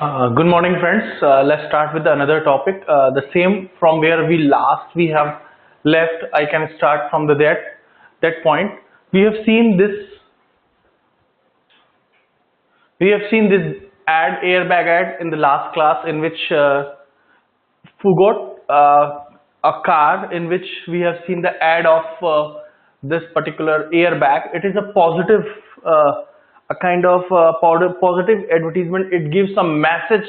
Good morning, friends. Let's start with another topic. The same from where we have left. I can start from that point. We have seen this. We have seen this airbag ad in the last class, in which who got a car in which we have seen the ad of this particular airbag. It is a positive, a kind of positive advertisement. It gives some message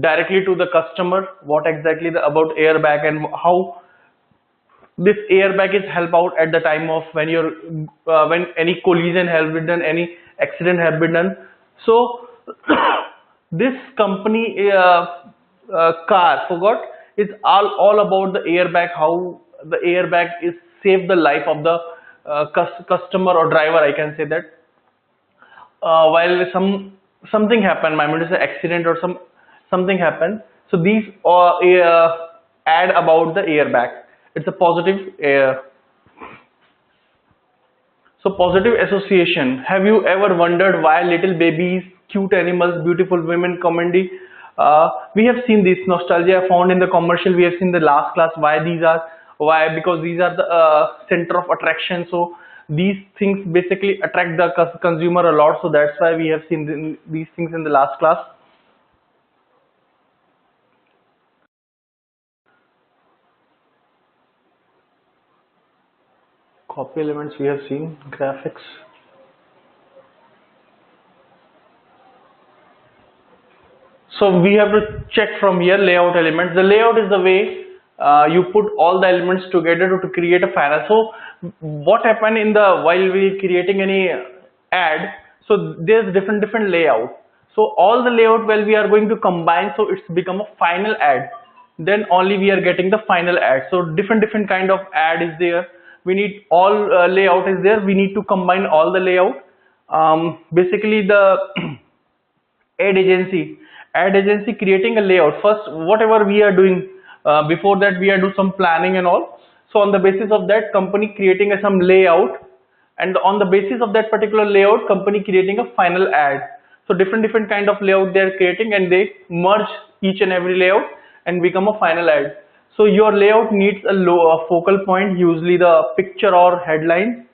directly to the customer what exactly about airbag and how this airbag is help out at the time of when any collision has been done, any accident has been done. So this company car forgot is all about the airbag, how the airbag is save the life of the customer or driver, I can say that. While something happened, I mean to say accident or something happened, so these add about the airbag. It's a positive so positive association. Have you ever wondered why little babies, cute animals, beautiful women, comedy? We have seen this nostalgia found in the commercial. We have seen the last class. Why? Because these are the center of attraction. So these things basically attract the consumer a lot. So that's why we have seen these things in the last class. Copy elements we have seen, graphics. So we have to check from here layout elements. The layout is the way you put all the elements together to create a final. So what happened in the while we creating any ad? So there's different layout. So all the layout while we are going to combine, so it's become a final ad. Then only we are getting the final ad. So different kind of ad is there. We need all layout is there. We need to combine all the layout. Basically the ad agency creating a layout. First, whatever we are doing, before that we are do some planning and all. So on the basis of that, company creating some layout, and on the basis of that particular layout, company creating a final ad. So different kind of layout they are creating, and they merge each and every layout and become a final ad. So your layout needs a focal point, usually the picture or headline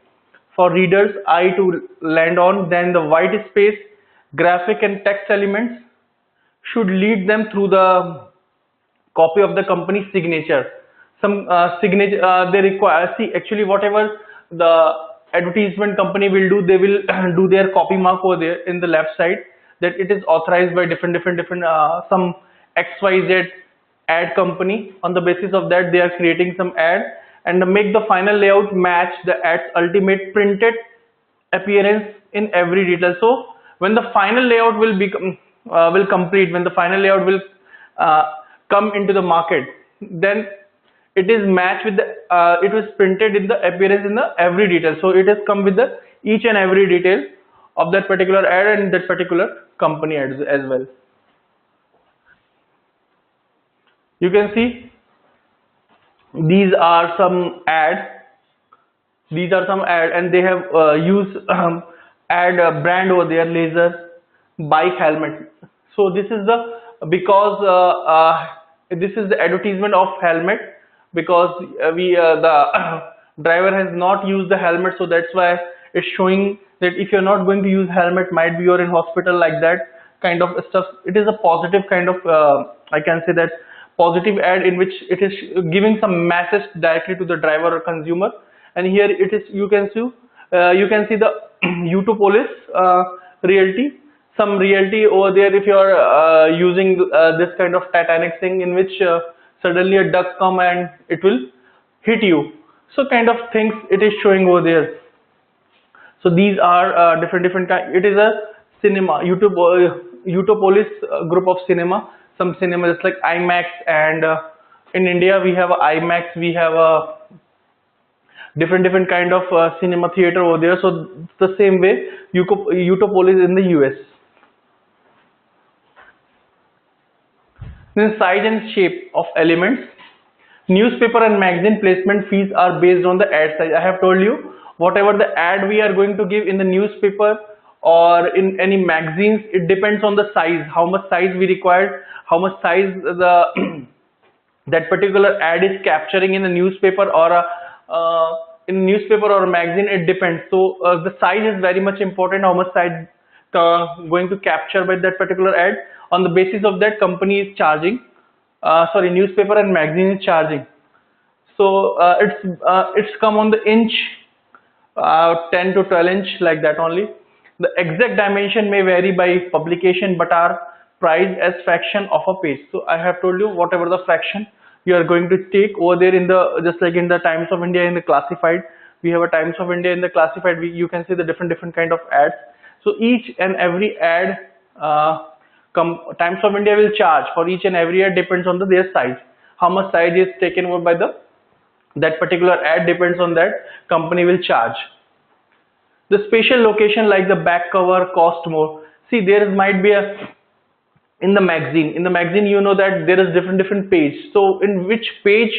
for readers eye to land on. Then the white space, graphic and text elements should lead them through the copy of the company's signature. Some signature they require. See, actually, whatever the advertisement company will do, they will do their copy mark over there in the left side, that it is authorized by different some XYZ ad company. On the basis of that, they are creating some ad and make the final layout match the ad's ultimate printed appearance in every detail. So when the final layout will become will complete, when the final layout will come into the market, then it is matched with the it was printed in the appearance in the every detail. So it has come with the each and every detail of that particular ad and that particular company ads as well. You can see these are some ads. These are some ad, and they have used ad brand over there, laser, bike helmet. So this is the because this is the advertisement of helmet, because the driver has not used the helmet, so that's why it's showing that if you're not going to use helmet, might be you're in hospital, like that kind of stuff. It is a positive kind of I can say that positive ad in which it is giving some message directly to the driver or consumer. And here it is, you can see the YouTube police realty, some realty over there. If you are using this kind of Titanic thing in which suddenly a duck come and it will hit you, so kind of things it is showing over there. So these are different kind. It is a cinema YouTube police group of cinema. Some cinema just like IMAX, and in India we have IMAX, we have a different kind of cinema theater over there. So the same way Utopolis in the US. Then size and shape of elements. Newspaper and magazine placement fees are based on the ad size. I have told you, whatever the ad we are going to give in the newspaper or in any magazines, it depends on the size, how much size we require, how much size the that particular ad is capturing in a newspaper or a in newspaper or a magazine. It depends. So the size is very much important, how much size going to capture by that particular ad. On the basis of that, company is charging, sorry, newspaper and magazine is charging. So it's come on the inch, 10 to 12 inch, like that only. The exact dimension may vary by publication but are priced as fraction of a page. So I have told you whatever the fraction you are going to take over there in the, just like in the Times of India in the classified, we have a Times of India in the classified, you can see the different kind of ads. So each and every ad, Times of India will charge for each and every ad, depends on their size. How much size is taken over by that particular ad depends on that, company will charge. The spatial location, like the back cover, cost more. See, there might be a, in the magazine you know that there is different page. So in which page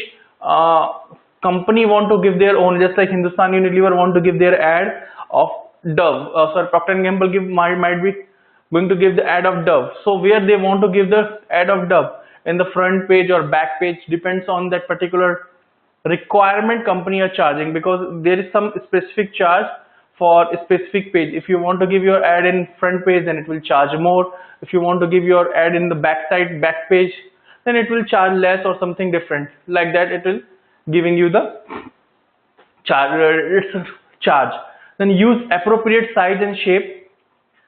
company want to give their own, just like Hindustan Unilever want to give their ad of Dove, sorry, Procter & Gamble might be going to give the ad of Dove. So where they want to give the ad of Dove, in the front page or back page, depends on that particular requirement company are charging, because there is some specific charge for a specific page. If you want to give your ad in front page, then it will charge more. If you want to give your ad in the back page, then it will charge less or something different. Like that, it will giving you the charge. Then use appropriate size and shape,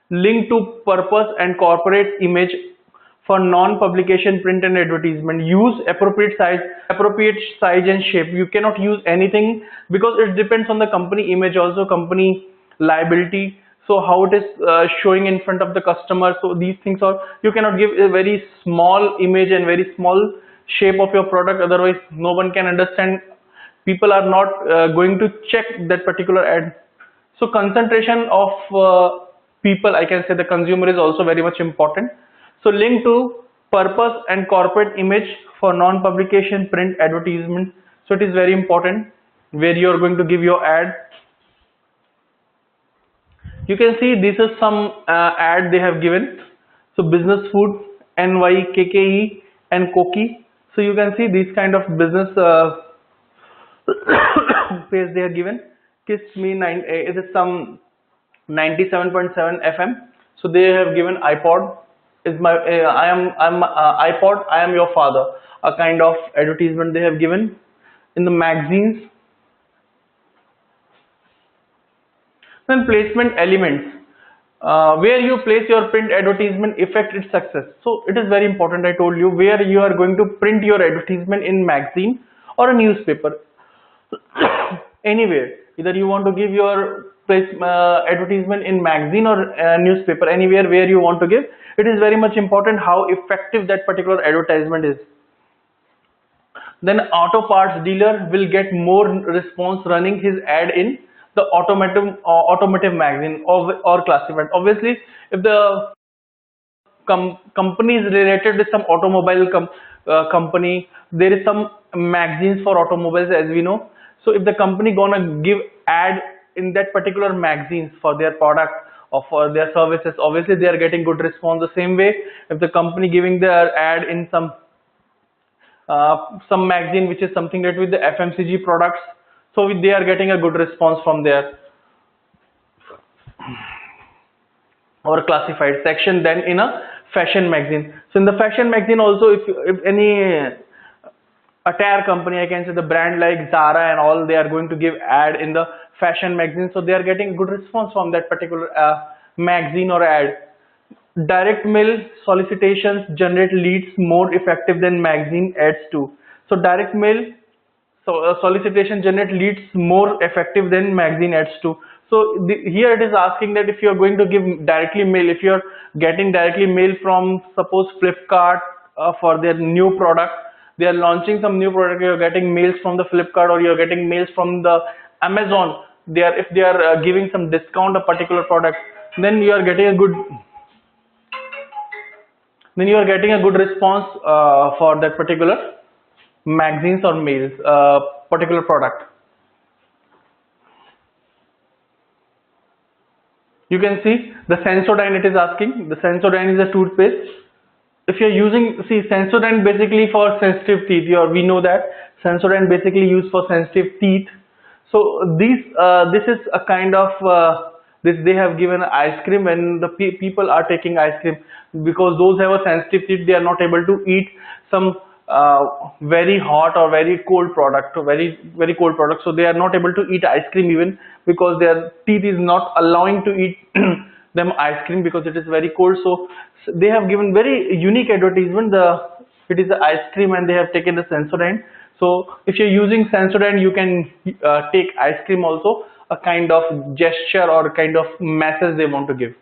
link to purpose and corporate image for non-publication print and advertisement. Use appropriate size and shape. You cannot use anything, because it depends on the company image, also company liability. So how it is showing in front of the customer. So these things are, you cannot give a very small image and very small shape of your product, otherwise no one can understand. People are not going to check that particular ad. So concentration of people, I can say the consumer, is also very much important. So link to purpose and corporate image for non-publication print advertisement. So it is very important where you are going to give your ad. You can see this is some ad they have given. So business food, NYKKE and Koki. So you can see this kind of business page they are given. Kiss me, it is some 97.7 FM. So they have given iPod is my iPod, I am your father, a kind of advertisement they have given. In the magazines, then placement elements, where you place your print advertisement affect its success. So it is very important, I told you, where you are going to print your advertisement, in magazine or a newspaper. Anywhere, either you want to give your advertisement in magazine or newspaper, anywhere where you want to give, it is very much important how effective that particular advertisement is. Then auto parts dealer will get more response running his ad in the automotive magazine or classified. Obviously, if the company is related with some automobile company, there is some magazines for automobiles, as we know. So if the company gonna give ad in that particular magazines for their product or for their services, obviously they are getting good response. The same way, if the company giving their ad in some magazine which is something related with the FMCG products, so they are getting a good response from there. Or classified section. Then in a fashion magazine, so in the fashion magazine also, if any attire company, I can say the brand like Zara and all, they are going to give ad in the fashion magazine, so they are getting good response from that particular magazine or ad. Direct mail solicitations generate leads more effective than magazine ads too. So direct mail solicitation generate leads more effective than magazine ads too. So here it is asking that if you are going to give directly mail, if you are getting directly mail from, suppose, Flipkart for their new product, they are launching some new product, you are getting mails from the Flipkart, or you are getting mails from the Amazon. If they are giving some discount a particular product, then you are getting a good response for that particular magazines or mails particular product. You can see the Sensodyne, it is asking. The Sensodyne is a toothpaste. If you're using, see, Sensodyne basically for sensitive teeth, we know that Sensodyne basically used for sensitive teeth. So this is a kind of this they have given ice cream when the people are taking ice cream, because those have a sensitive teeth, they are not able to eat some very hot or very cold product, or very cold product, so they are not able to eat ice cream even, because their teeth is not allowing to eat them ice cream because it is very cold. So they have given very unique advertisement. It is the ice cream and they have taken the Sensodyne. So if you're using Sensodyne, you can take ice cream also, a kind of gesture or a kind of message they want to give.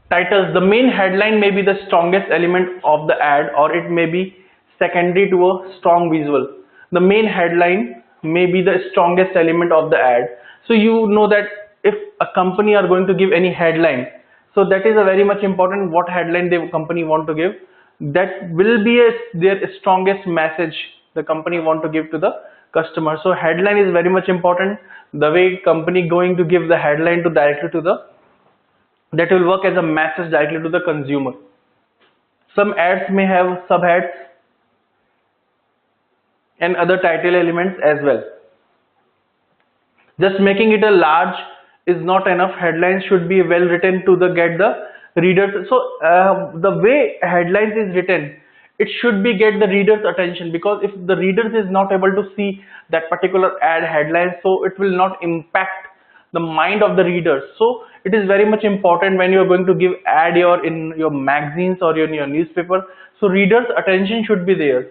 Titles. The main headline may be the strongest element of the ad, or it may be secondary to a strong visual. The main headline may be the strongest element of the ad. So you know that if a company are going to give any headline, so that is a very much important what headline the company want to give. That will be their strongest message the company want to give to the customer. So headline is very much important. The way company going to give the headline to directly to the, that will work as a message directly to the consumer. Some ads may have sub ads and other title elements as well. Just making it a large is not enough. Headlines should be well written to get the readers. So the way headlines is written, it should be get the reader's attention, because if the readers is not able to see that particular ad headline, so it will not impact the mind of the readers. So it is very much important when you are going to give ad in your magazines or in your newspaper, so readers attention should be there.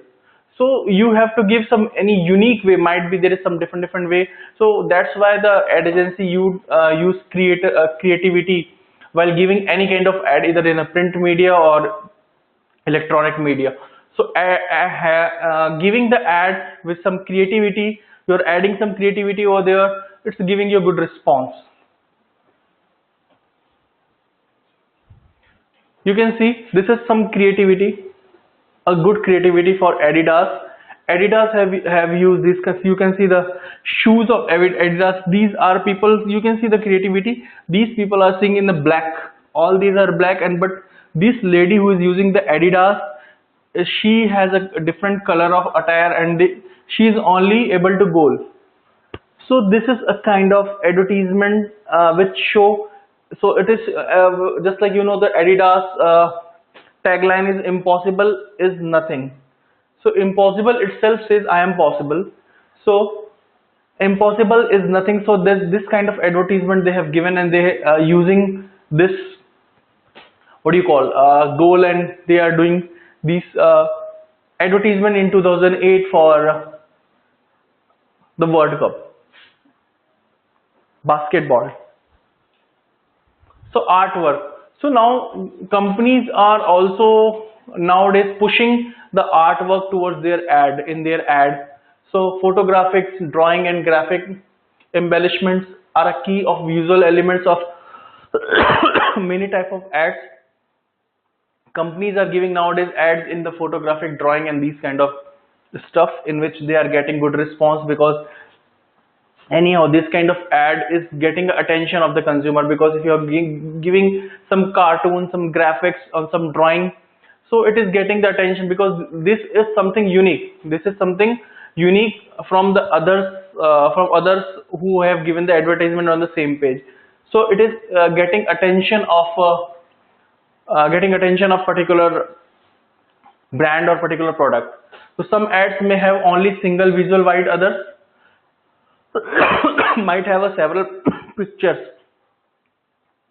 So you have to give some any unique way, might be there is some different way. So that's why the ad agency use creativity while giving any kind of ad, either in a print media or electronic media. So giving the ad with some creativity, you're adding some creativity over there, it's giving you a good response. You can see this is some creativity, a good creativity for Adidas. Adidas have used this, because you can see the shoes of Adidas. These are people, you can see the creativity. These people are seeing in the black. All these are black, and but this lady who is using the Adidas, she has a different color of attire, and she is only able to goal. So this is a kind of advertisement which show. So it is just like, you know, the Adidas tagline is impossible is nothing. So impossible itself says I am possible. So impossible is nothing. So this kind of advertisement they have given, and they are using this, what do you call, goal, and they are doing this advertisement in 2008 for the World Cup basketball. So artwork. So now companies are also nowadays pushing the artwork towards their ad, in their ad. So photographics, drawing and graphic embellishments are a key of visual elements of many type of ads. Companies are giving nowadays ads in the photographic, drawing and these kind of stuff, in which they are getting good response, because anyhow this kind of ad is getting the attention of the consumer. Because if you are giving some cartoon, some graphics or some drawing, so it is getting the attention, because this is something unique. This is something unique from the others who have given the advertisement on the same page. So it is getting attention of particular brand or particular product. So some ads may have only single visual, while others might have several pictures.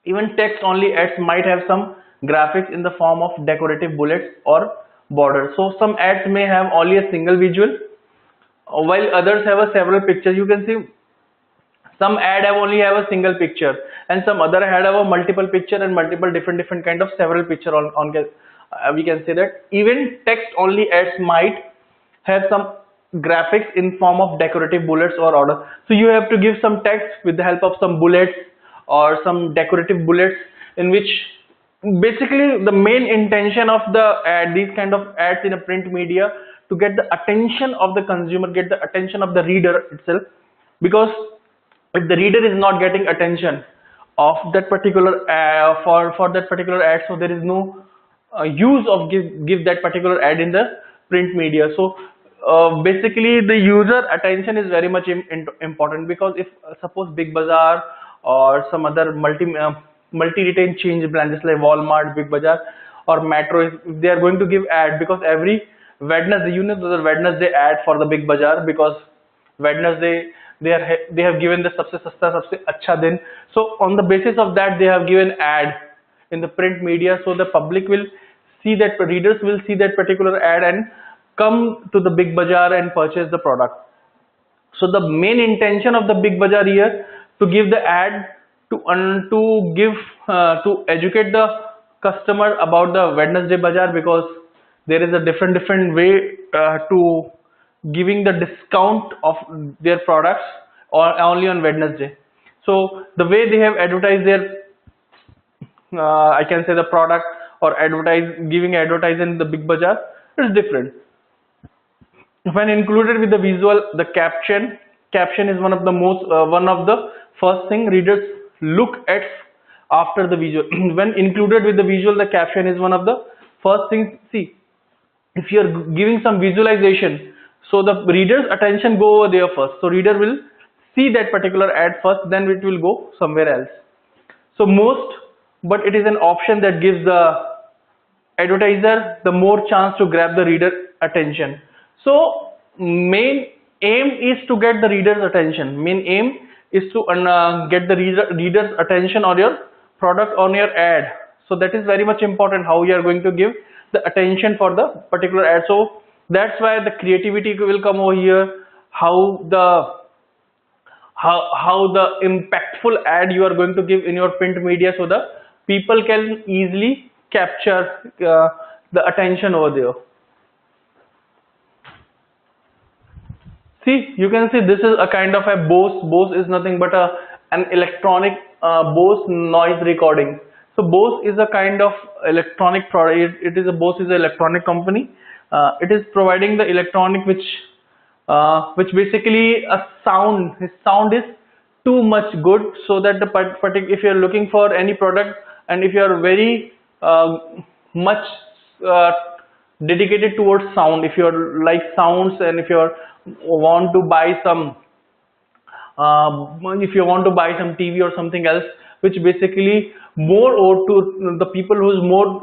Even text only ads might have some graphics in the form of decorative bullets or borders. So some ads may have only a single visual, while others have several pictures. You can see some ad only have a single picture, and some other ad have a multiple picture and multiple different kind of several picture on we can say that even text only ads might have some graphics in form of decorative bullets or order. So you have to give some text with the help of some bullets or some decorative bullets, in which basically the main intention of the ad, these kind of ads in a print media, to get the attention of the consumer, get the attention of the reader itself. Because if the reader is not getting attention of that particular for that particular ad, so there is no use of give that particular ad in the print media. So basically the user attention is very much important, because if suppose Big Bazaar or some other multi retail chain brand just like Walmart, Big Bazaar or Metro, if they are going to give ad, because every Wednesday, you know, the Wednesday ad for the Big Bazaar, because Wednesday they have given the सबसे सस्ता सबसे अच्छा दिन. So on the basis of that they have given ad in the print media, so the public will see that, readers will see that particular ad and come to the Big Bazaar and purchase the product. So the main intention of the Big Bazaar here to give the ad to educate the customer about the Wednesday Bazaar, because there is a different way to giving the discount of their products or only on Wednesday. So the way they have advertised their I can say the product or giving advertising in the Big Bazaar is different. When included with the visual, the caption is one of the first thing readers look at after the visual. When included with the visual, the caption is one of the first things. See, if you are giving some visualization, so the reader's attention go over there first. So reader will see that particular ad first, then it will go somewhere else. So but it is an option that gives the advertiser the more chance to grab the reader attention. So main aim is to get the reader's attention. Main aim is to get the reader's attention on your product, on your ad. So that is very much important, how you are going to give the attention for the particular ad. So that's why the creativity will come over here, how the impactful ad you are going to give in your print media, so the people can easily capture the attention over there. See, you can see this is a kind of a Bose. Bose is nothing but an electronic Bose noise recording. So Bose is a kind of electronic product. Bose is an electronic company. It is providing the electronic which basically a sound. His sound is too much good, so that if you are looking for any product and if you are very much dedicated towards sound, if you are like sounds, and if you want to buy some TV or something else, which basically more or to the people who is more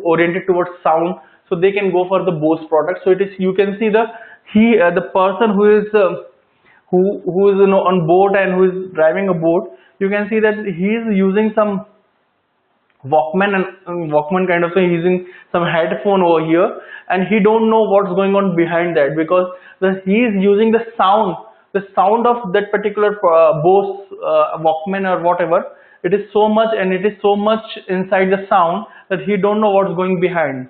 oriented towards sound, so they can go for the Bose product. So it is, you can see the person who is on board and who is driving a boat, you can see that he is using some Walkman kind of thing, using some headphone over here, and he don't know what's going on behind that, because he is using the sound of that particular Bose Walkman or whatever. It is so much, and it is so much inside the sound that he don't know what's going behind.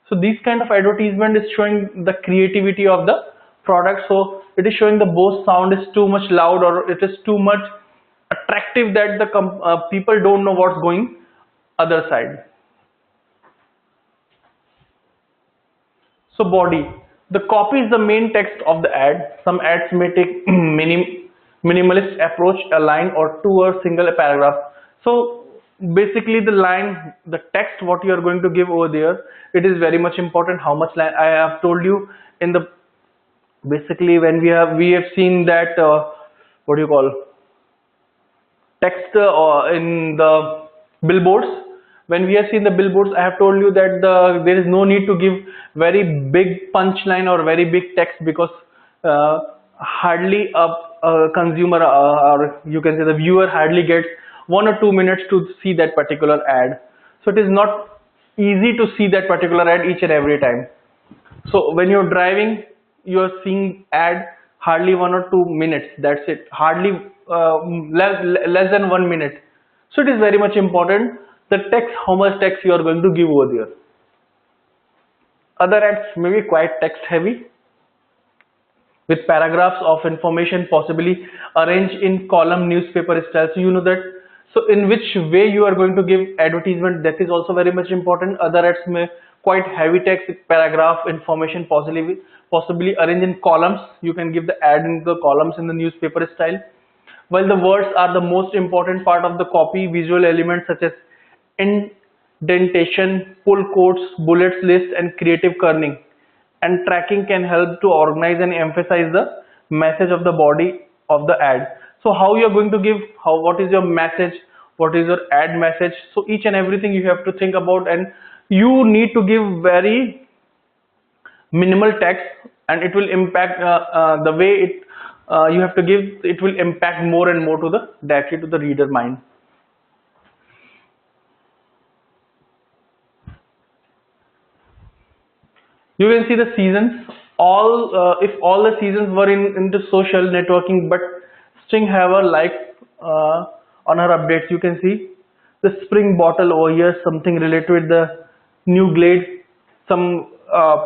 So this kind of advertisement is showing the creativity of the product. So it is showing the Bose sound is too much loud, or it is too much attractive that the people don't know what's going other side. So body, the copy is the main text of the ad. Some ads may take minimalist approach, a line or two or single paragraph. So basically the text what you are going to give over there, it is very much important how much line. I have told you in the basically when we have seen that what do you call text in the billboards. When we have seen the billboards, I have told you that there is no need to give very big punchline or very big text, because hardly a consumer or you can say the viewer hardly gets 1 or 2 minutes to see that particular ad. So it is not easy to see that particular ad each and every time. So when you're driving, you are seeing ad hardly 1 or 2 minutes. That's it. Hardly less than 1 minute. So it is very much important the text, how much text you are going to give over there. Other ads may be quite text heavy, with paragraphs of information possibly arranged in column newspaper style. So you know that. So in which way you are going to give advertisement, that is also very much important. Other ads may quite heavy text, paragraph information possibly arranged in columns. You can give the ad in the columns in the newspaper style. While the words are the most important part of the copy, visual elements such as indentation, pull quotes, bullets list, and creative kerning and tracking can help to organize and emphasize the message of the body of the ad. So how you are going to give, what is your message, what is your ad message? So each and everything you have to think about, and you need to give very minimal text, and it will impact the way you have to give, it will impact more and more to the directly to the reader mind. You can see the seasons. All if all the seasons were into social networking, but Sting have a like on her updates. You can see the spring bottle over here, something related with the new Glade, some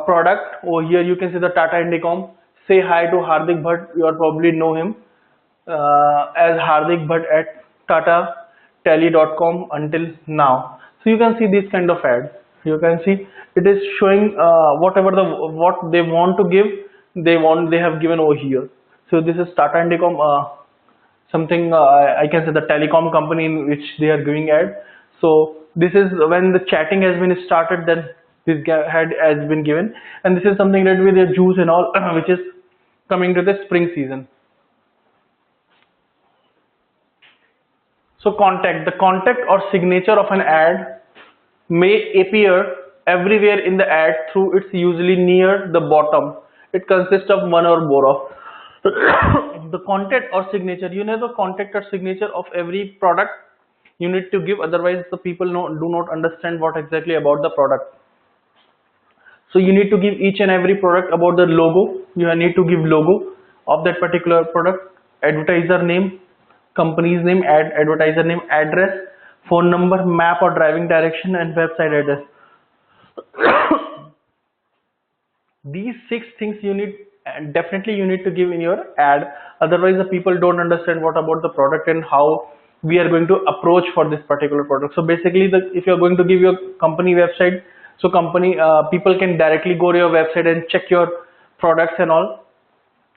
product over here. You can see the Tata Indicom. Say hi to Hardik Bhatt. You are probably know him as Hardik Bhatt at TataTele.com until now. So you can see this kind of ad. You can see it is showing whatever what they want to give. They have given over here. So this is Tata Indicom, something I can say the telecom company in which they are giving ad. So this is when the chatting has been started, then this ad has been given, and this is something related with the juice and all, which is coming to the spring season. So the contact or signature of an ad may appear everywhere in the ad through it's usually near the bottom. It consists of one or more of the contact or signature. You know the contact or signature of every product you need to give, otherwise the people do not understand what exactly about the product. So you need to give each and every product about the logo. You need to give logo of that particular product, advertiser name, company's name, advertiser name, address, phone number, map or driving direction, and website address. These 6 things you need, definitely you need to give in your ad, otherwise the people don't understand what about the product and how we are going to approach for this particular product. So basically if you are going to give your company website, so company people can directly go to your website and check your products and all,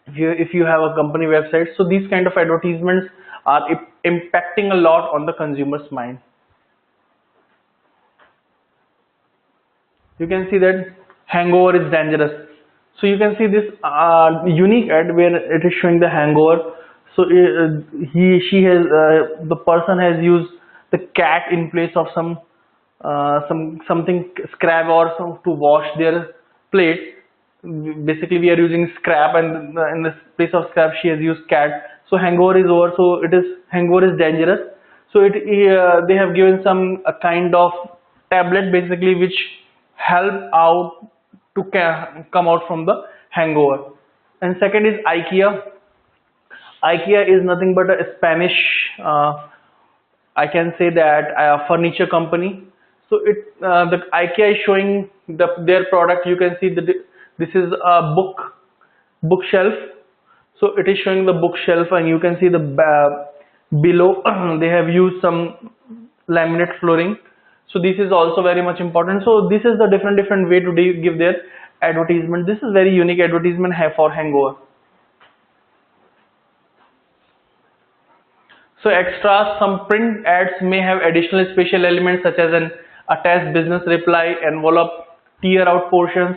if you have a company website. So these kind of advertisements are impacting a lot on the consumer's mind. You can see that hangover is dangerous. So you can see this unique ad where it is showing the hangover. So the person has used the cat in place of something scrap or some to wash their plate. Basically we are using scrap, and in this place of scrap she has used cat. So hangover is over. So hangover is dangerous. So they have given a kind of tablet basically which help out to come out from the hangover. And second is IKEA. IKEA is nothing but a Spanish, I can say that furniture company. So the IKEA is showing their product. You can see that this is a bookshelf. So it is showing the bookshelf, and you can see the below they have used some laminate flooring. So this is also very much important. So this is the different way to give their advertisement. This is very unique advertisement for hangover. So extras, some print ads may have additional special elements such as an attached business reply, envelope, tear out portions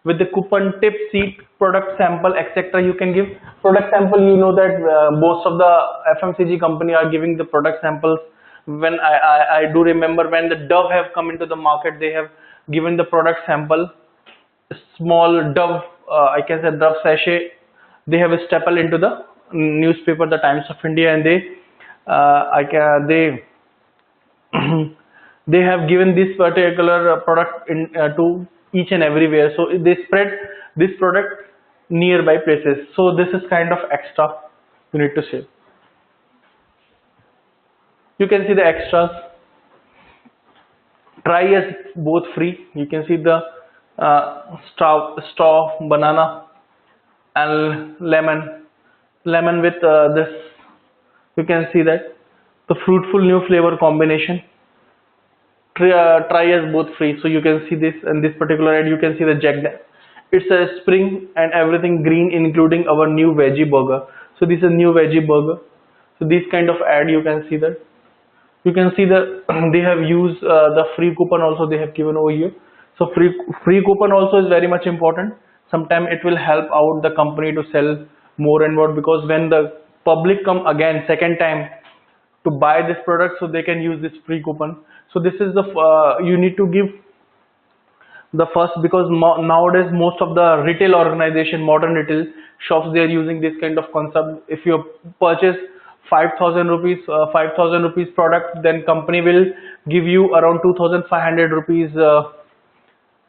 with the coupon, tip, seat, product sample, etc. You can give product sample. You know that most of the FMCG company are giving the product samples. When I do remember when the Dove have come into the market, they have given the product sample. Small Dove, I can say Dove sachet, they have stapled into the newspaper, the Times of India, and they have given this particular product to each and everywhere. So they spread this product nearby places. So this is kind of extra you need to say. You can see the extras. Try as both free. You can see the straw, banana, and lemon with this. You can see that the fruitful new flavor combination. Try as both free. So you can see this, and this particular ad. You can see the Jack. It's a spring and everything green, including our new veggie burger. So this is a new veggie burger. So these kind of ad, you can see that. You can see that they have used the free coupon also they have given over here. So free coupon also is very much important. Sometimes it will help out the company to sell more and more, because when the public come again second time to buy this product, so they can use this free coupon. So this is the you need to give the first, because nowadays most of the retail organization, modern retail shops, they are using this kind of concept. If you purchase 5,000 rupees 5,000 rupees product, then company will give you around 2,500 rupees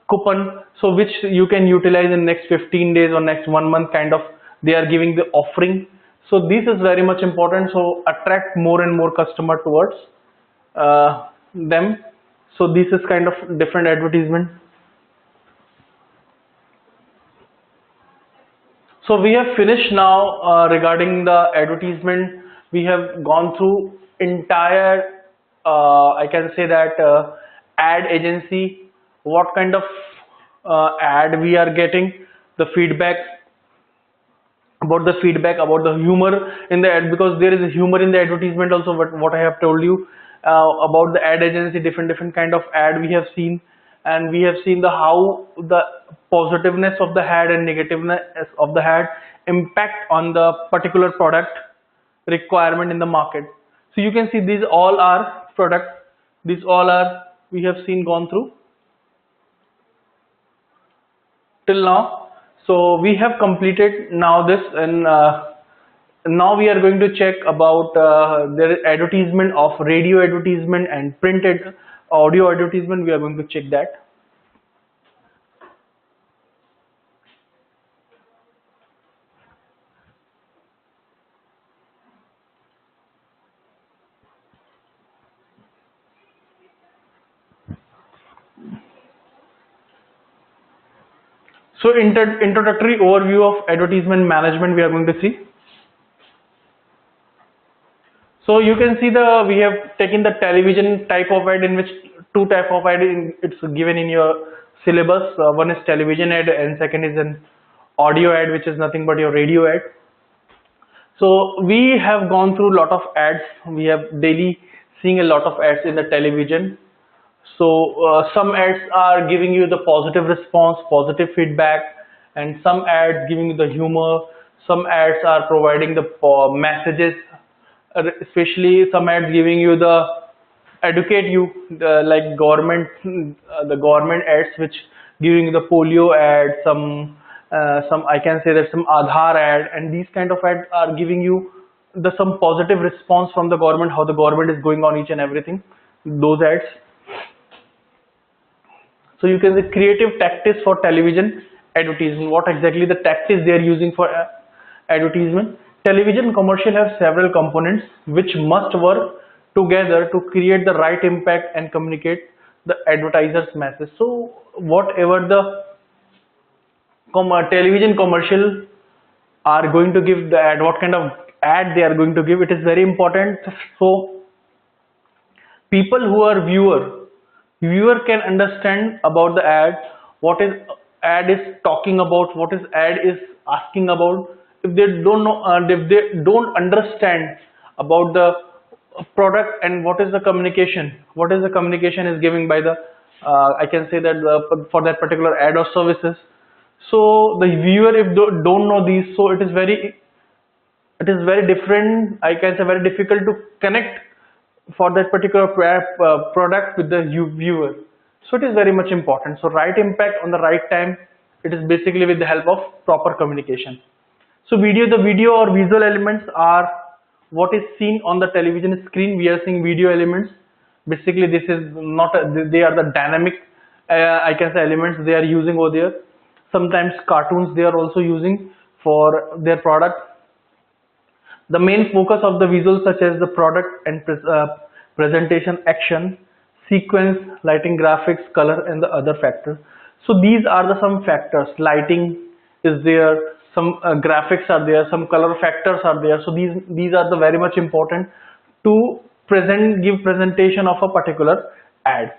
coupon, so which you can utilize in next 15 days or next 1 month kind of, they are giving the offering. So this is very much important, so attract more and more customer towards them. So this is kind of different advertisement. So we have finished now regarding the advertisement. We have gone through entire, I can say that ad agency, what kind of ad we are getting, the feedback, about the humor in the ad, because there is a humor in the advertisement also. But what I have told you about the ad agency, different kind of ad we have seen, and we have seen the how the positiveness of the ad and negativeness of the ad impact on the particular product requirement in the market. So you can see these all are product, these all are we have seen gone through till now. So we have completed now this, and now we are going to check about the advertisement of radio advertisement and printed audio advertisement. We are going to check that. So introductory overview of advertisement management we are going to see. So you can see we have taken the television type of ad, in which two type of ad it's given in your syllabus. One is television ad and second is an audio ad, which is nothing but your radio ad. So we have gone through a lot of ads. We have daily seeing a lot of ads in the television. So some ads are giving you the positive response, positive feedback, and some ads giving you the humor. Some ads are providing the messages, especially some ads giving you the educate you, like government, the government ads, which giving you the polio ad, some I can say that some Aadhaar ad, and these kind of ads are giving you the some positive response from the government, how the government is going on each and everything, those ads. So you can say creative tactics for television advertisement. What exactly the tactics they are using for advertisement? Television commercial have several components which must work together to create the right impact and communicate the advertiser's message. So whatever the television commercial are going to give the ad, what kind of ad they are going to give, it is very important. So people who are viewer can understand about the ad, what is ad is talking about, what is ad is asking about. If they don't know, if they don't understand about the product and what is the communication is giving by the I can say that for that particular ad or services. So the viewer, if don't know these, so it is very different, I can say very difficult to connect for that particular product with the viewer. So it is very much important. So right impact on the right time, it is basically with the help of proper communication. So the video or visual elements are what is seen on the television screen. We are seeing video elements. Basically this is not they are the dynamic I can say elements they are using over there. Sometimes cartoons they are also using for their product. The main focus of the visuals such as the product and presentation, action, sequence, lighting, graphics, color, and the other factors. So these are the some factors. Lighting is there, some graphics are there, some color factors are there. So these are the very much important to give presentation of a particular ad.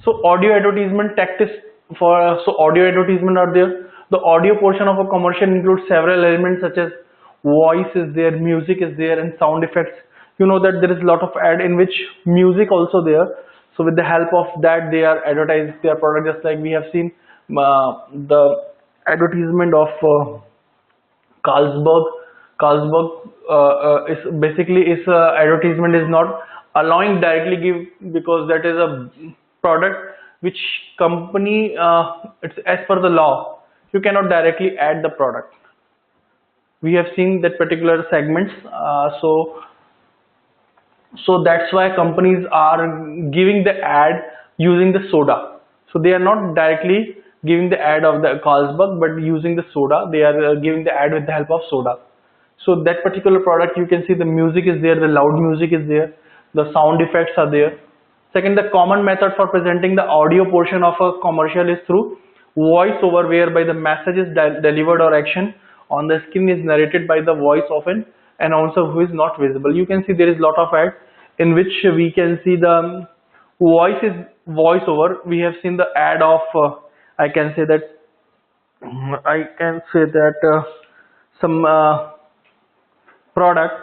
So audio advertisement tactics for audio advertisement are there. The audio portion of a commercial includes several elements such as voice is there, music is there, and sound effects. You know that there is a lot of ad in which music also there. So with the help of that, they are advertising their product, just like we have seen the advertisement of Carlsberg. Carlsberg is basically is advertisement is not allowing directly give, because that is a product which company it's as per the law you cannot directly add the product. We have seen that particular segments. So that's why companies are giving the ad using the soda. So they are not directly giving the ad of the Carlsberg, but using the soda. They are giving the ad with the help of soda. So that particular product, you can see the music is there, the loud music is there, the sound effects are there. Second, the common method for presenting the audio portion of a commercial is through voice over, whereby the message is delivered or action on the screen is narrated by the voice of an announcer who is not visible. You can see there is a lot of ads in which we can see the voice is voiceover. We have seen the ad of I can say that some product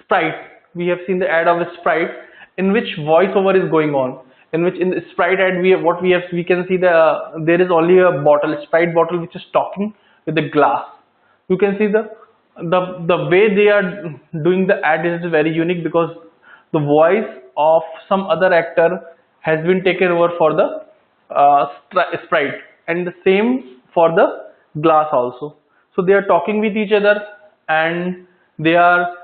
Sprite. We have seen the ad of a Sprite in which voiceover is going on. In which in the Sprite ad we can see there is only a bottle, Sprite bottle, which is talking with the glass. You can see the way they are doing the ad is very unique, because the voice of some other actor has been taken over for the Sprite, and the same for the glass also. So they are talking with each other, and they are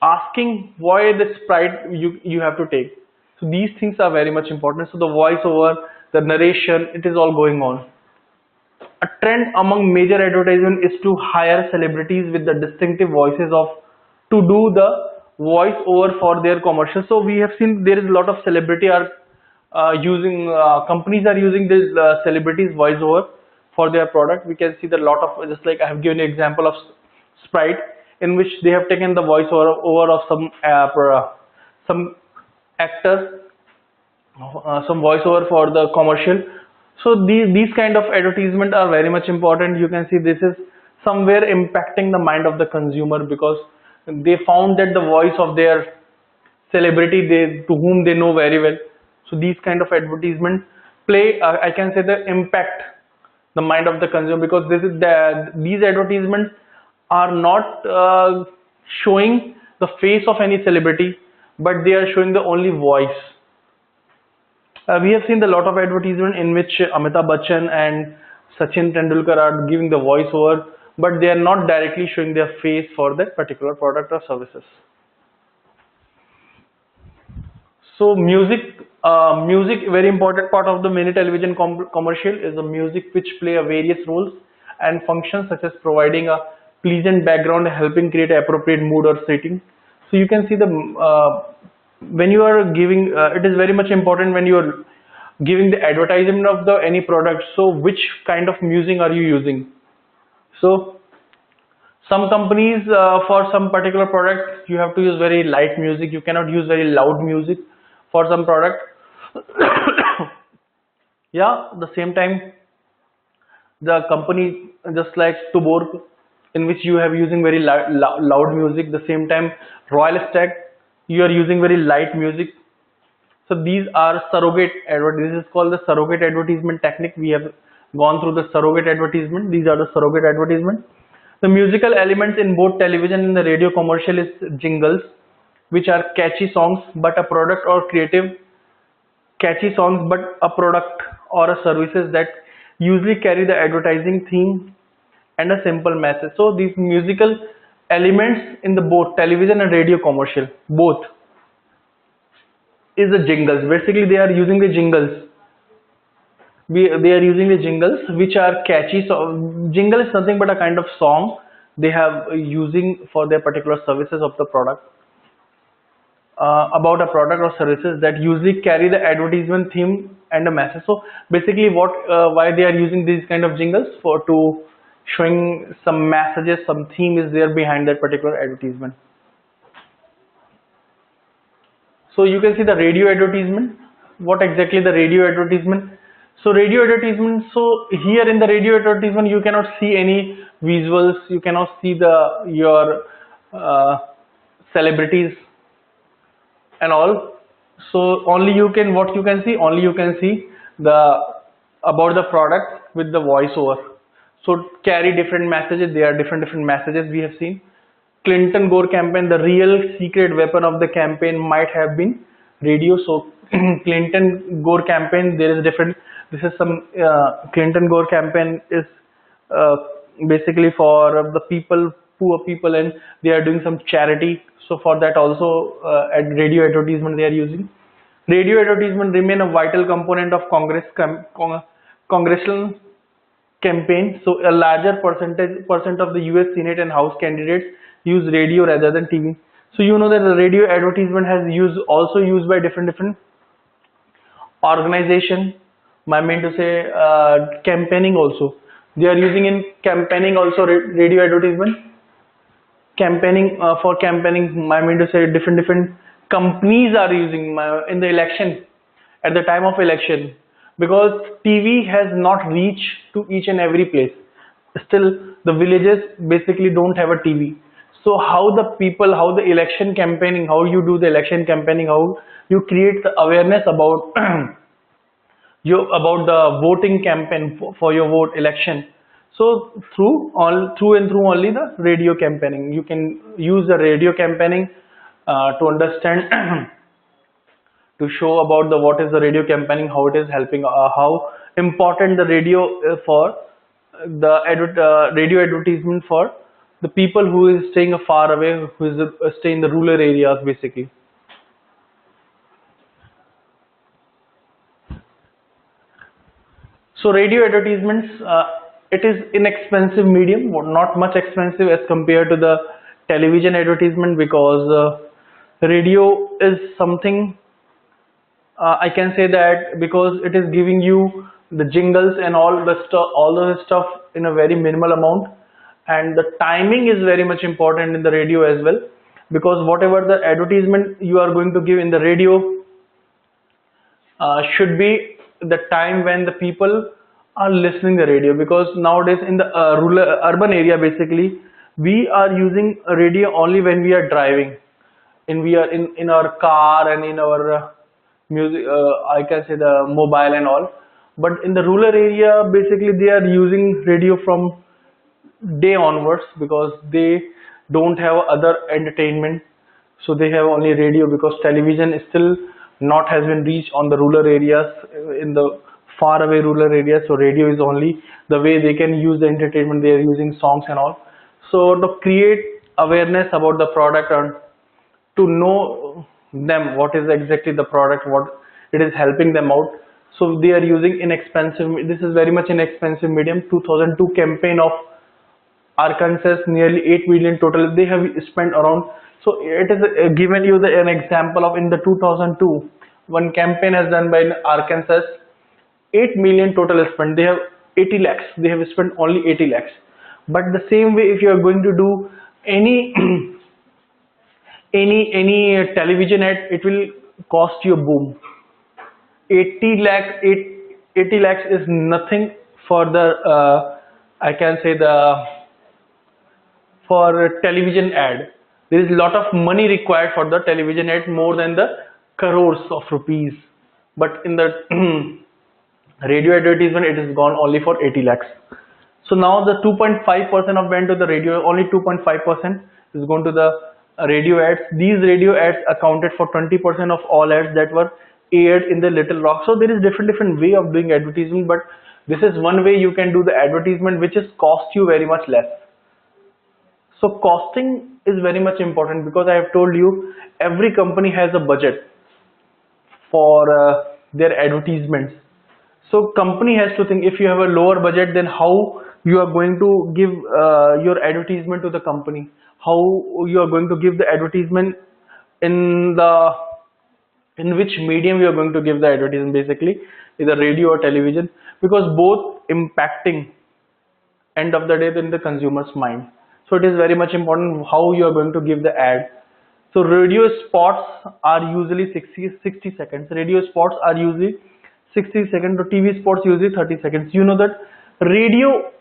asking why the Sprite you have to take. So these things are very much important. So the voiceover, the narration, it is all going on. A trend among major advertisement is to hire celebrities with the distinctive voices to do the voice over for their commercials. So we have seen there is a lot of celebrity are using companies are using this celebrities voice over for their product. We can see the lot of, just like I have given you example of Sprite, in which they have taken the voice over of some actors, some voiceover for the commercial. So these kind of advertisement are very much important. You can see this is somewhere impacting the mind of the consumer, because they found that the voice of their celebrity to whom they know very well. So these kind of advertisement play I can say the impact the mind of the consumer, because these advertisements are not showing the face of any celebrity, but they are showing the only voice. We have seen a lot of advertisement in which Amitabh Bachchan and Sachin Tendulkar are giving the voiceover, but they are not directly showing their face for that particular product or services. So music, very important part of the many television commercial is the music, which play a various roles and functions, such as providing a pleasant background, helping create appropriate mood or setting. So you can see when you are giving, it is very much important when you are giving the advertisement of any product. So which kind of music are you using? So some companies for some particular product you have to use very light music. You cannot use very loud music for some product. Yeah, the same time the company, just like Tuborg, in which you have using very loud music. The same time Royal Stag, you are using very light music. So these are surrogate this is called the surrogate advertisement technique. We have gone through the surrogate advertisement. These are the surrogate advertisement. The musical elements in both television and the radio commercial is jingles, which are catchy songs but a product, or creative catchy songs but a product or a services that usually carry the advertising theme and a simple message. So these musical elements in the both television and radio commercial, both, is the jingles. Basically they are using the jingles. They are using the jingles which are catchy. So jingle is nothing but a kind of song they have using for their particular services of the product, about a product or services that usually carry the advertisement theme and a message. So basically why they are using these kind of jingles, to showing some messages, some theme is there behind that particular advertisement. So you can see the radio advertisement. What exactly the radio advertisement? So radio advertisement, so here in the radio advertisement you cannot see any visuals, you cannot see the your uh, celebrities and all. So only you can, what you can see, only you can see the about the product with the voiceover. So carry different messages, there are different messages we have seen. Clinton Gore campaign, the real secret weapon of the campaign might have been radio. So Clinton Gore campaign, there is different. This is some Clinton Gore campaign is uh, basically for the people, poor people, and they are doing some charity. So for that also, at radio advertisement they are using. Radio advertisement remain a vital component of congressional campaign. So a larger percent of the US Senate and House candidates use radio rather than TV. So you know that the radio advertisement has also used by different organization. I mean to say campaigning also. They are using in campaigning also radio advertisement. Campaigning for campaigning. I mean to say different companies are using in the election, at the time of election, because TV has not reached to each and every place. Still the villages basically don't have a TV. So how the people, how the election campaigning, how you do the election campaigning, how you create the awareness about about the voting campaign for your vote election. So through only the radio campaigning, you can use the radio campaigning to understand to show about the what is the radio campaigning, how it is helping, how important the radio for the radio advertisement for the people who is staying far away, who is stay in the rural areas basically. So radio advertisements, it is inexpensive medium, not much expensive as compared to the television advertisement, because radio is something, I can say that because it is giving you the jingles and all the stuff in a very minimal amount, and the timing is very much important in the radio as well, because whatever the advertisement you are going to give in the radio should be the time when the people are listening the radio, because nowadays in the rural urban area basically we are using a radio only when we are driving, and we are in our car and in our music, I can say the mobile and all. But in the rural area basically they are using radio from day onwards, because they don't have other entertainment, so they have only radio, because television is still not has been reached on the rural areas, in the far away rural areas. So radio is only the way they can use the entertainment, they are using songs and all. So to create awareness about the product and to know them what is exactly the product, what it is helping them out, so they are using inexpensive, this is very much inexpensive medium. 2002 campaign of Arkansas, nearly 8 million total they have spent around. So it is given you an example of in the 2002 one campaign has done by Arkansas, 8 million total spent. They have 80 lakhs, they have spent only 80 lakhs. But the same way, if you are going to do any any television ad, it will cost you a boom. 80 lakhs, 80 lakhs is nothing for the I can say the for a television ad. There is a lot of money required for the television ad, more than the crores of rupees. But in the radio advertisement, it is gone only for 80 lakhs. So now the 2.5% of went to the radio, only 2.5% is going to the radio ads. These radio ads accounted for 20% of all ads that were aired in the Little Rock. So there is different way of doing advertisement, but this is one way you can do the advertisement, which is cost you very much less. So costing is very much important, because I have told you every company has a budget for their advertisements. So company has to think, if you have a lower budget, then how you are going to give your advertisement to the company, how you are going to give the advertisement in which medium you are going to give the advertisement, basically either radio or television, because both impacting end of the day in the consumer's mind. So it is very much important how you are going to give the ad. So radio spots are usually 60 seconds. Radio spots are usually 60 seconds, to TV spots usually 30 seconds. You know that radio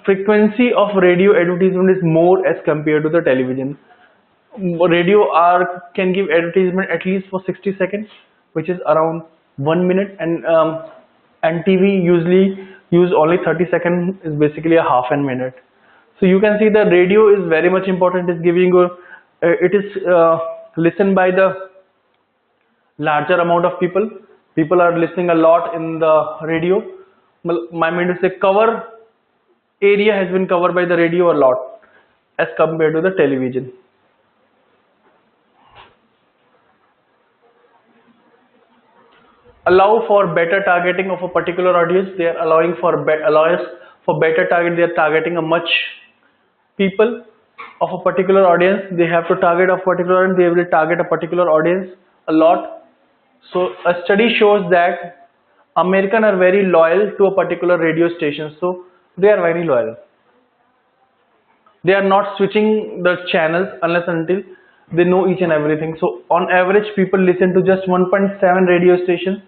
frequency of radio advertisement is more as compared to the television. Radio are can give advertisement at least for 60 seconds, which is around 1 minute, and TV usually use only 30 seconds, is basically a half a minute. So you can see the radio is very much important. It's giving you it is listened by the larger amount of people. People are listening a lot in the radio. My mind is say cover area has been covered by the radio a lot as compared to the television. Allow for better targeting of a particular audience. They are allowing for allows for better target. They are targeting a much people of a particular audience. They have to target a particular audience. They will target a particular audience a lot. So a study shows that Americans are very loyal to a particular radio station. So they are very loyal. They are not switching the channels unless until they know each and everything. So on average, people listen to just 1.7 radio stations.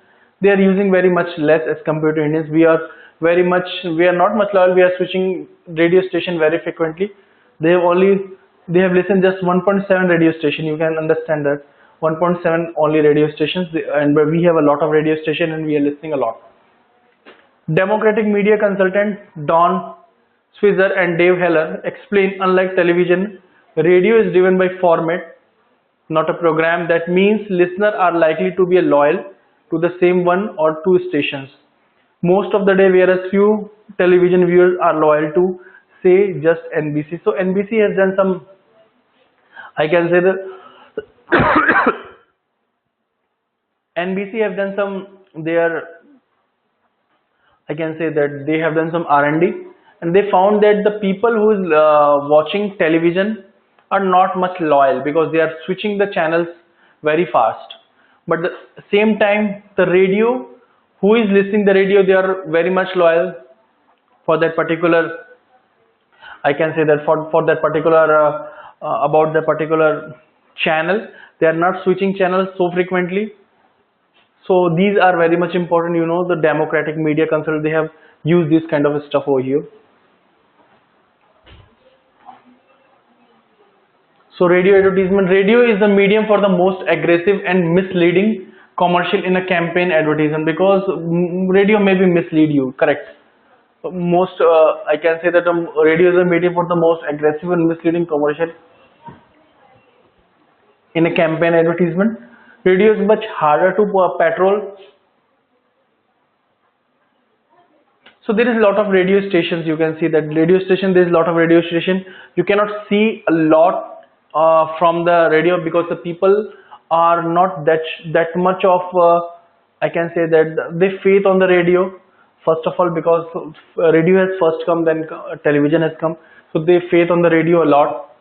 They are using very much less as compared to Indians. We are not much loyal. We are switching radio station very frequently. They have listened just 1.7 radio station. You can understand that 1.7 only radio stations, and we have a lot of radio station and we are listening a lot. Democratic media consultant Don Switzer and Dave Heller explain, unlike television, radio is driven by format, not a program. That means listeners are likely to be loyal to the same one or two stations most of the day, whereas few television viewers are loyal to, say, just NBC. So NBC has done some, I can say that NBC have done some I can say that they have done some R&D, and they found that the people who is watching television are not much loyal because they are switching the channels very fast. But at the same time, the radio, who is listening the radio, they are very much loyal for that particular, I can say that for that particular about the particular channel. They are not switching channels so frequently. So these are very much important. You know, the Democratic Media Council, they have used this kind of stuff over here. So radio advertisement. Radio is the medium for the most aggressive and misleading commercial in a campaign advertisement, because radio may be mislead you, correct? Most I can say that radio is a medium for the most aggressive and misleading commercial in a campaign advertisement. Radio is much harder to patrol. So there is a lot of radio stations. You can see that radio station, there is a lot of radio station. You cannot see a lot from the radio because the people are not that much of I can say that they faith on the radio. First of all, because radio has first come, then television has come. So they faith on the radio a lot.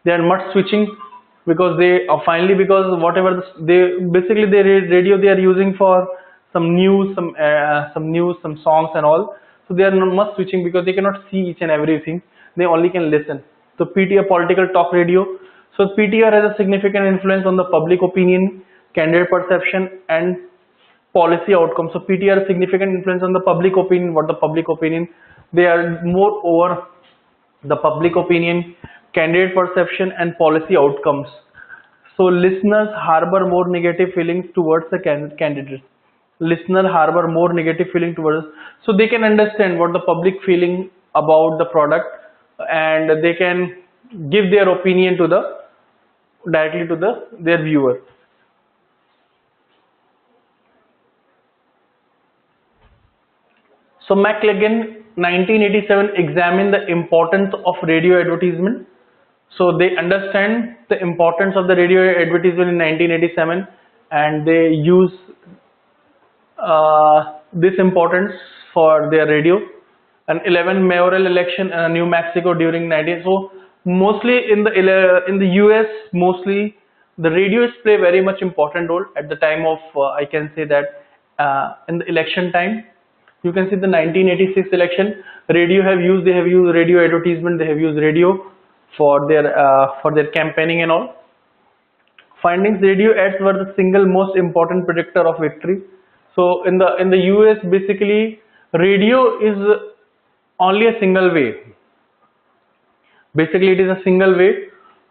They are not switching because they are finally, because whatever they basically the radio they are using for some news, some songs and all. So they are not much switching because they cannot see each and everything. They only can listen. So PTR, political talk radio. So PTR has a significant influence on the public opinion, candidate perception, and policy outcomes. So PTR has significant influence on the public opinion. What the public opinion? They are more over the public opinion, candidate perception, and policy outcomes. So listeners harbor more negative feelings towards the candidate. Listener harbor more negative feeling towards, so they can understand what the public feeling about the product, and they can give their opinion to directly to their viewer. So McLagan 1987 examined the importance of radio advertisement. So they understand the importance of the radio advertisement in 1987, and they use this importance for their radio. An 11 mayoral election in New Mexico during 19. So mostly in the US, mostly the radios play very much important role at the time of I can say that in the election time. You can see the 1986 election, they have used radio advertisement. They have used radio for their campaigning and all. Findings: radio ads were the single most important predictor of victory. So in the US, basically radio is only a single way. Basically, it is a single way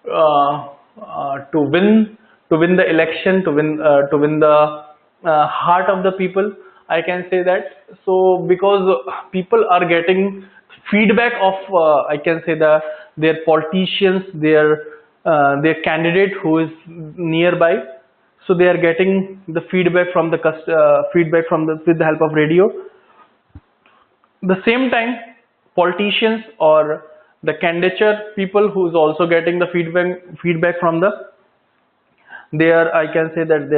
uh, to win the election, to win the heart of the people. I can say that. So because people are getting feedback of I can say their politicians, their candidate who is nearby. So they are getting the feedback from the feedback from the with the help of radio. The same time, politicians or the candidature people who is also getting the feedback from the their, I can say that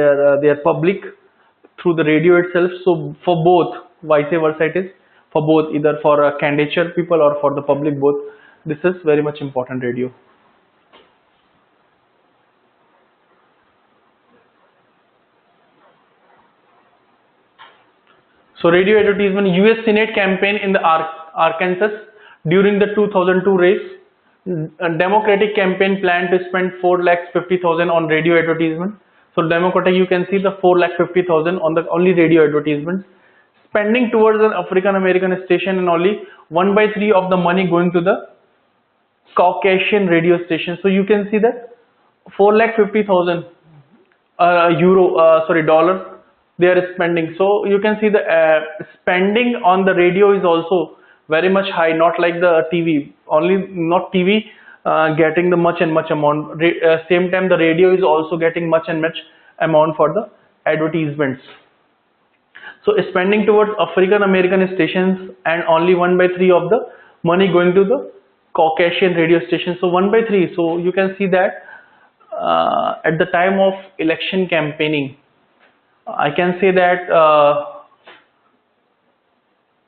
their public through the radio itself. So for both, vice versa it is, for both, either for candidature people or for the public, both, this is very much important, radio. So radio advertisement, US Senate campaign in the Arkansas during the 2002 race. A Democratic campaign planned to spend 4,50,000 on radio advertisement. So Democratic, you can see the 4,50,000 on the only radio advertisements. Spending towards an African American station, and only 1/3 of the money going to the Caucasian radio station. So you can see that 4,50,000 euro, sorry, dollar they are spending. So you can see the spending on the radio is also very much high, not like the TV. Only not TV getting the much and much amount. Same time the radio is also getting much and much amount for the advertisements. So spending towards African American stations, and only 1/3 of the money going to the Caucasian radio stations. So 1/3. So you can see that at the time of election campaigning, I can say that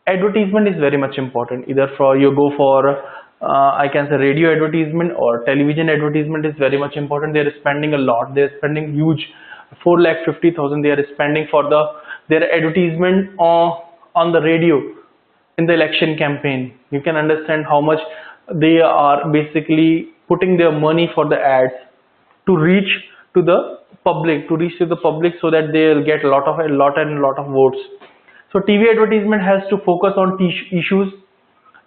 advertisement is very much important. Either for you go for I can say radio advertisement or television advertisement is very much important. They are spending a lot. They are spending huge, 4,50,000 they are spending for their advertisement on the radio in the election campaign. You can understand how much they are basically putting their money for the ads to reach to the public, so that they will get a lot of votes. So TV advertisement has to focus on issues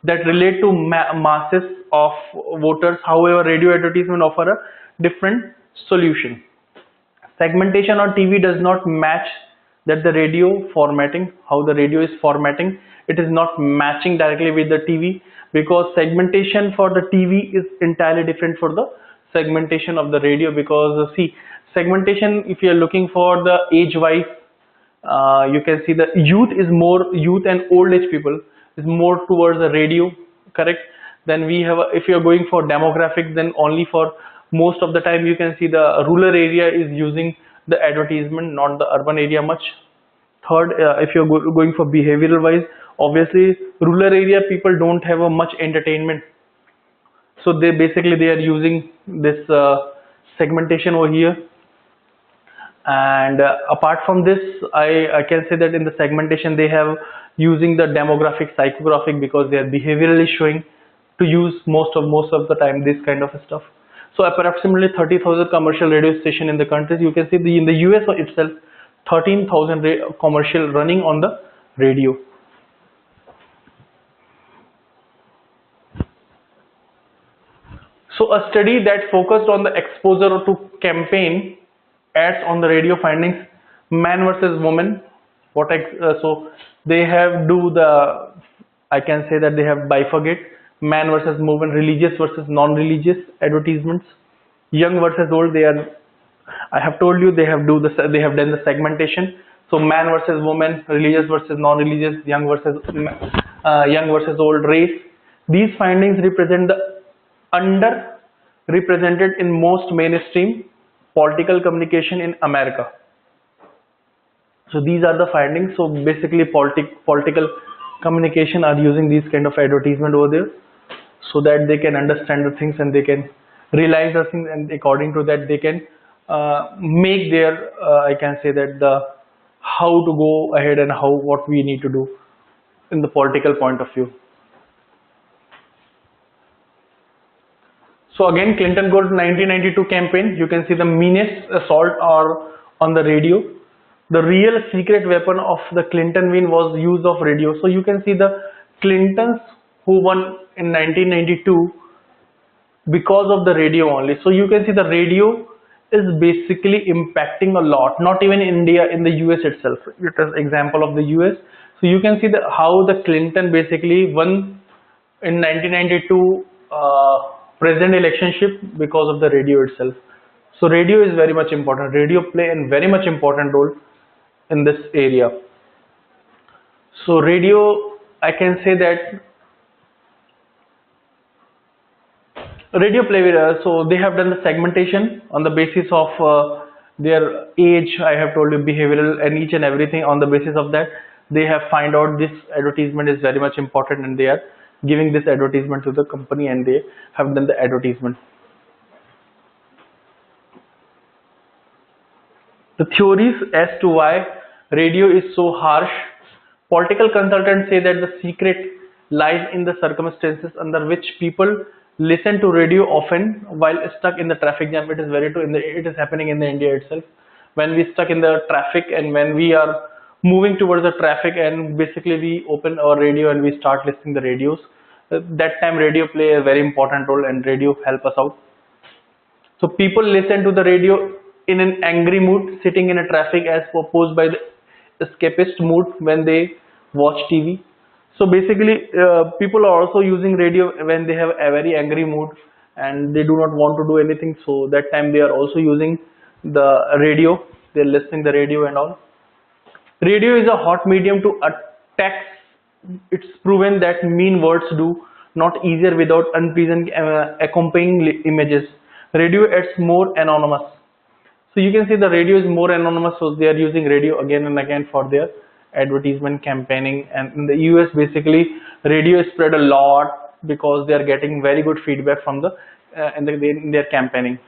that relate to masses of voters. However, radio advertisement offer a different solution. Segmentation on TV does not match that the radio formatting, how the radio is formatting. It is not matching directly with the TV, because segmentation for the TV is entirely different for the segmentation of the radio. Because see, segmentation, if you are looking for the age wise, you can see the youth and old age people is more towards the radio, correct? Then we have if you are going for demographics, then only for most of the time you can see the rural area is using the advertisement, not the urban area much. Third, if you're going for behavioral wise, obviously rural area people don't have a much entertainment, so they are using this segmentation over here. And apart from this, I can say that in the segmentation they have using the demographic, psychographic, because their behavioral is showing to use most of the time this kind of stuff. So approximately 30,000 commercial radio station in the country. You can see in the US itself 13,000 commercial running on the radio. So a study that focused on the exposure to campaign ads on the radio findings, man versus woman. So they have I can say that they have bifurcate man versus woman, religious versus non-religious advertisements, young versus old. I have told you they have done the segmentation. So man versus woman, religious versus non-religious, young versus old, race. These findings represent the underrepresented in most mainstream political communication in America. So these are the findings. So basically political communication are using these kind of advertisement over there, so that they can understand the things and they can realize the things, and according to that they can make their I can say that how to go ahead and what we need to do in the political point of view. So again, Clinton Gore 1992 campaign, you can see the meanest assault are on the radio. the real secret weapon of the Clinton win was use of radio. So you can see the Clintons who won in 1992 because of the radio only. So you can see the radio is basically impacting a lot, not even India, in the US itself. It is example of the US. So you can see how the Clinton basically won in 1992 president electionship because of the radio itself. So radio is very much important. Radio play a very much important role in this area. So radio, I can say that radio play so they have done the segmentation on the basis of their age. I have told you behavioral and each and everything. On the basis of that, they have find out this advertisement is very much important, and they are giving this advertisement to the company, and they have done the advertisement. The theories as to why radio is so harsh. Political consultants say that the secret lies in the circumstances under which people listen to radio often while stuck in the traffic jam. It is very true. It is happening in the India itself. When we stuck in the traffic and when we are moving towards the traffic, and basically we open our radio and we start listening the radios. That time radio play a very important role, and radio help us out. So people listen to the radio in an angry mood, sitting in a traffic, as opposed by the escapist mood when they watch TV. So basically, people are also using radio when they have a very angry mood and they do not want to do anything. So that time they are also using the radio. They're listening the radio and all. Radio is a hot medium to attack. It's proven that mean words do not easier without unpleasant accompanying images. Radio is more anonymous. So you can see the radio is more anonymous, so they are using radio again and again for their advertisement campaigning. And in the US, basically radio is spread a lot because they are getting very good feedback from the in their campaigning.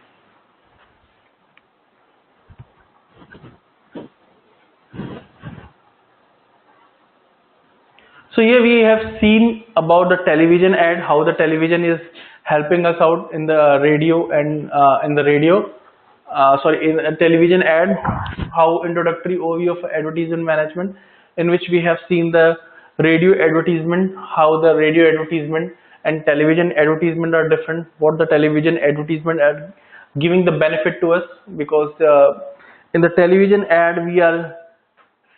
So here we have seen about the television ad, how the television is helping us out in the radio and in the radio. In a television ad, how introductory overview of advertisement management, in which we have seen the radio advertisement, how the radio advertisement and television advertisement are different, what the television advertisement are giving the benefit to us, because in the television ad we are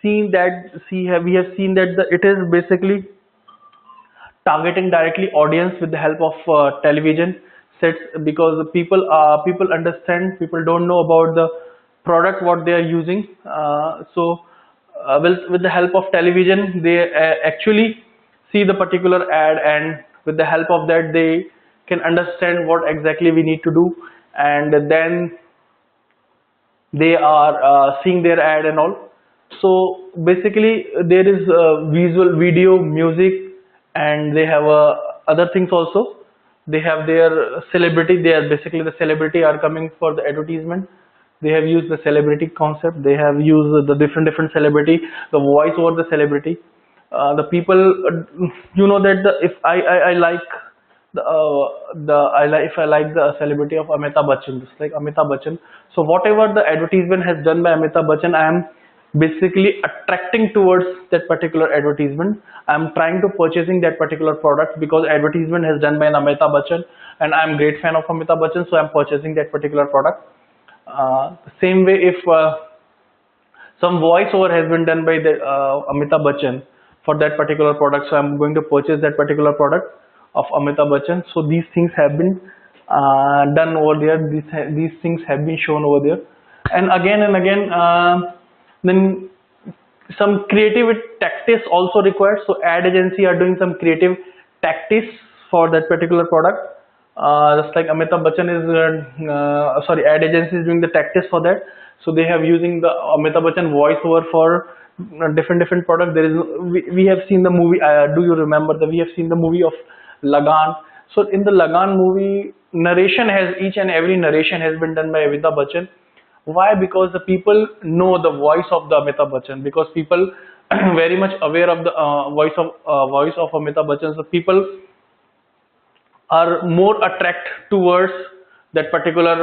seeing that we have seen that it is basically targeting directly audience with the help of television sets, because people understand, people don't know about the product what they are using. With the help of television, they actually see the particular ad, and with the help of that they can understand what exactly we need to do, and then they are seeing their ad and all. So basically there is visual, video, music, and they have other things also. They have their celebrity. They are basically the celebrity are coming for the advertisement. They have used the celebrity concept. They have used the different celebrity, the voice over the celebrity. The people, you know that if I like if I like the celebrity of Amitabh Bachchan, just like Amitabh Bachchan. So whatever the advertisement has done by Amitabh Bachchan, I am basically attracting towards that particular advertisement. I'm trying to purchasing that particular product because advertisement has done by Amitabh Bachchan, and I'm great fan of Amitabh Bachchan, so I'm purchasing that particular product. Same way, if some voiceover has been done by the Amitabh Bachchan for that particular product, so I'm going to purchase that particular product of Amitabh Bachchan. So these things have been done over there. These things have been shown over there, and again. Then some creative tactics also required. So ad agency are doing some creative tactics for that particular product. Just like Amitabh Bachchan is, ad agency is doing the tactics for that. So they have using the Amitabh Bachchan voiceover for different product. There is we have seen the movie. Do you remember we have seen the movie of Lagan? So in the Lagan movie, each and every narration has been done by Amitabh Bachchan. Why? Because the people know the voice of the Amitabh Bachchan, because people very much aware of the voice of Amitabh Bachchan. So people are more attracted towards that particular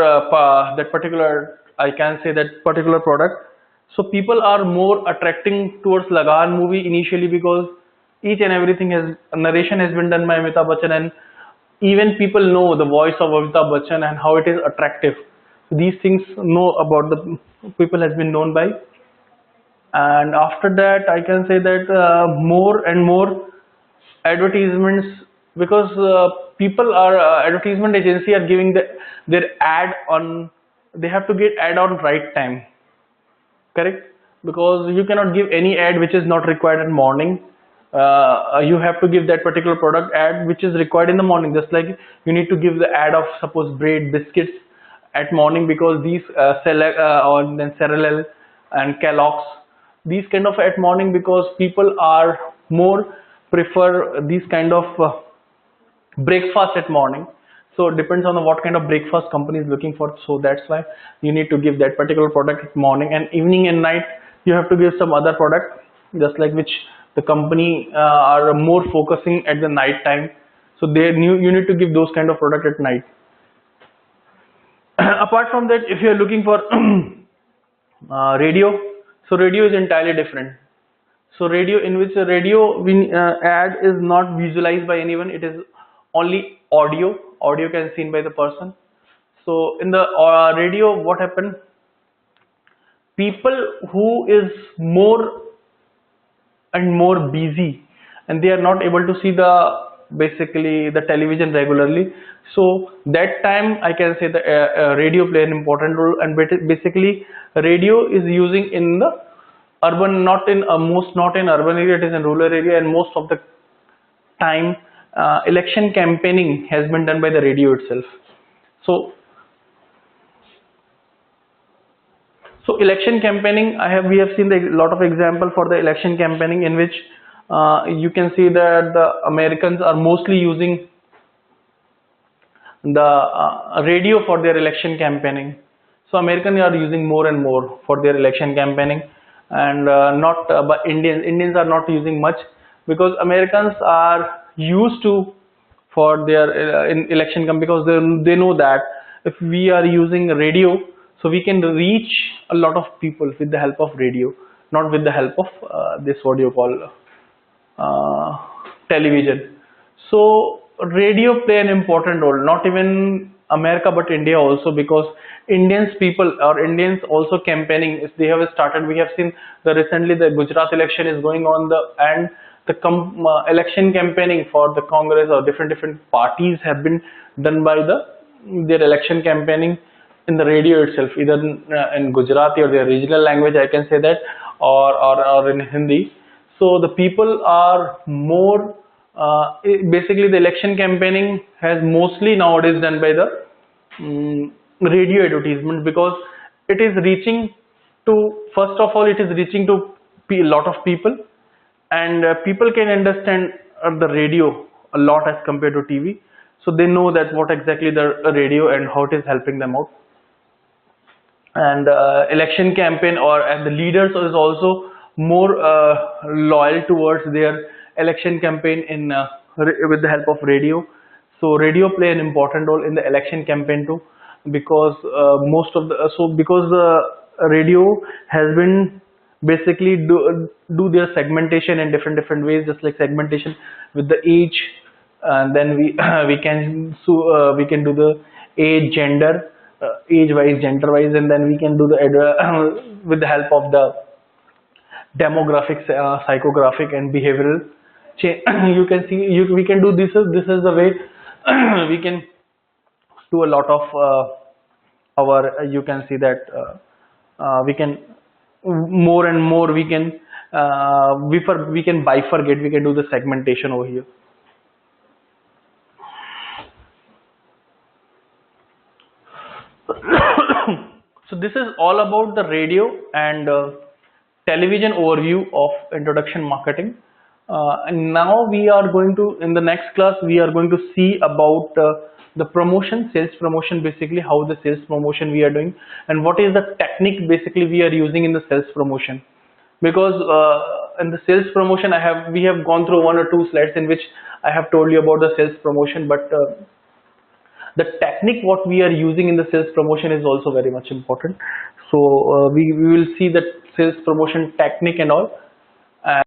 I can say that particular product. So people are more attracting towards Lagan movie initially because each and everything has narration has been done by Amitabh Bachchan, and even people know the voice of Amitabh Bachchan and how it is attractive. These things know about the people has been known by. And after that I can say that more and more advertisements, because people are advertisement agency are giving their ad on, they have to get ad on right time, correct? Because you cannot give any ad which is not required in morning. You have to give that particular product ad which is required in the morning, just like you need to give the ad of suppose bread, biscuits at morning, because these or then cereal and Kellogg's, these kind of at morning, because people are more prefer these kind of breakfast at morning. So it depends on what kind of breakfast company is looking for. So that's why you need to give that particular product at morning, and evening and night you have to give some other product, just like which the company are more focusing at the night time. So you need to give those kind of product at night. Apart from that, if you are looking for radio, so radio is entirely different. So radio, in which a radio ad is not visualized by anyone, it is only audio can seen by the person. So in the radio, what happened, people who is more and more busy and they are not able to see the basically the television regularly, so that time I can say the radio play an important role. And basically radio is using in the urban, not in most not in urban area, it is in rural area, and most of the time election campaigning has been done by the radio itself. So election campaigning, we have seen a lot of example for the election campaigning, in which you can see that the Americans are mostly using the radio for their election campaigning. So Americans are using more and more for their election campaigning, and not but Indians are not using much, because Americans are used to for their in election because they know that if we are using radio, so we can reach a lot of people with the help of radio, not with the help of this what you call television. So radio play an important role, not even America but India also, because Indians people or Indians also campaigning, if they have started, we have seen the recently the Gujarat election is going on, and the election campaigning for the Congress or different parties have been done by their election campaigning in the radio itself, either in Gujarati or their regional language, I can say that, or in Hindi. So the people are more basically the election campaigning has mostly nowadays done by the radio advertisement, because it is reaching to, first of all, it is reaching to a lot of people, and people can understand the radio a lot as compared to TV. So they know that what exactly the radio and how it is helping them out. And election campaign and the leaders is also more loyal towards their election campaign in with the help of radio. So radio play an important role in the election campaign too, because most of the because the radio has been basically do their segmentation in different ways, just like segmentation with the age, and then we can do the age, gender, age wise, gender wise, and then we can do the with the help of the demographics, psychographic and behavioral change. You can see we can do this is the way we can do a lot of our you can see that we can more and more we can bifurcate, we can do the segmentation over here. So this is all about the radio and television overview of introduction marketing. And now we are going to, in the next class, we are going to see about the promotion, sales promotion, basically how the sales promotion we are doing, and what is the technique basically we are using in the sales promotion. Because in the sales promotion we have gone through 1 or 2 slides in which I have told you about the sales promotion, but the technique what we are using in the sales promotion is also very much important. So we will see that sales promotion technique and all.